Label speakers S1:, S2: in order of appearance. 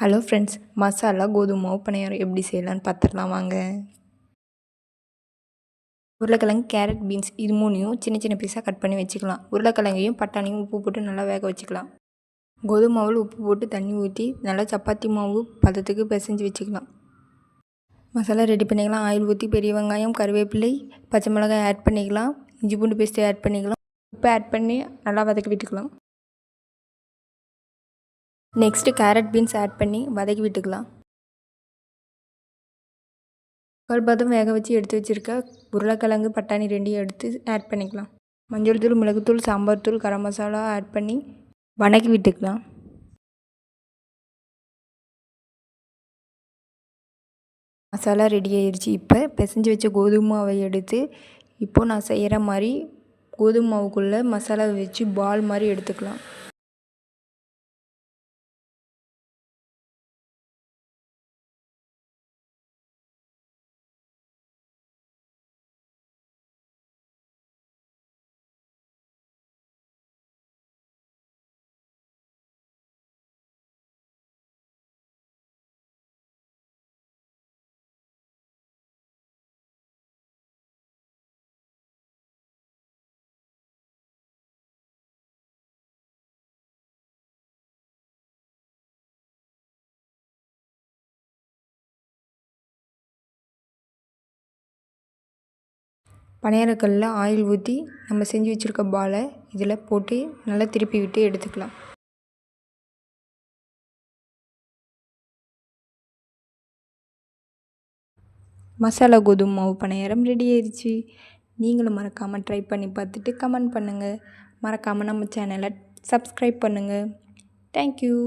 S1: Hello friends, masala கோதுமை மாவு பணியாரம் எப்படி செய்யலான்னு பார்த்துடலாம் வாங்க. உருளைக்கிழங்கு, கேரட், பீன்ஸ் இது மூணையும் சின்ன சின்ன பீஸாக கட் பண்ணி வச்சுக்கலாம். உருளைக்கிழங்கையும் பட்டாணியும் உப்பு போட்டு நல்லா வேக வச்சுக்கலாம். கோதுமை மாவில் உப்பு போட்டு தண்ணி ஊற்றி நல்லா சப்பாத்தி மாவு பதத்துக்கு பிசைஞ்சு வச்சுக்கலாம். மசாலா ரெடி பண்ணிக்கலாம். ஆயில் ஊற்றி பெரிய வெங்காயம், கருவேப்பிலை, பச்சை மிளகாய் ஆட் பண்ணிக்கலாம். இஞ்சி பூண்டு பேஸ்ட்டு ஆட் பண்ணிக்கலாம். உப்பு ஆட் பண்ணி நல்லா வதக்கி விட்டுக்கலாம். நெக்ஸ்ட்டு கேரட், பீன்ஸ் ஆட் பண்ணி வதக்கி விட்டுக்கலாம். பதம் வேக வச்சு எடுத்து வச்சுருக்க உருளைக்கிழங்கு, பட்டாணி ரெண்டையும் எடுத்து ஆட் பண்ணிக்கலாம். மஞ்சள் தூள், மிளகுத்தூள், சாம்பார் தூள், கரம் மசாலா ஆட் பண்ணி வதக்கி விட்டுக்கலாம். மசாலா ரெடி ஆயிடுச்சு. இப்போ பிசைஞ்சு வச்ச கோதுமை மாவை எடுத்து இப்போது நான் செய்கிற மாதிரி கோதுமை மாவுக்குள்ளே மசாலா வச்சு பால் மாதிரி எடுத்துக்கலாம். பணியாரக்கல்லில் ஆயில் ஊற்றி நம்ம செஞ்சு வச்சுருக்க பாலை இதில் போட்டு நல்லா திருப்பி விட்டு எடுத்துக்கலாம். மசாலா கோதுமை மாவு பணியாரம் ரெடி ஆயிடுச்சு. நீங்களும் மறக்காமல் ட்ரை பண்ணி பார்த்துட்டு கமெண்ட் பண்ணுங்கள். மறக்காமல் நம்ம சேனலை சப்ஸ்கிரைப் பண்ணுங்கள். தேங்க்யூ.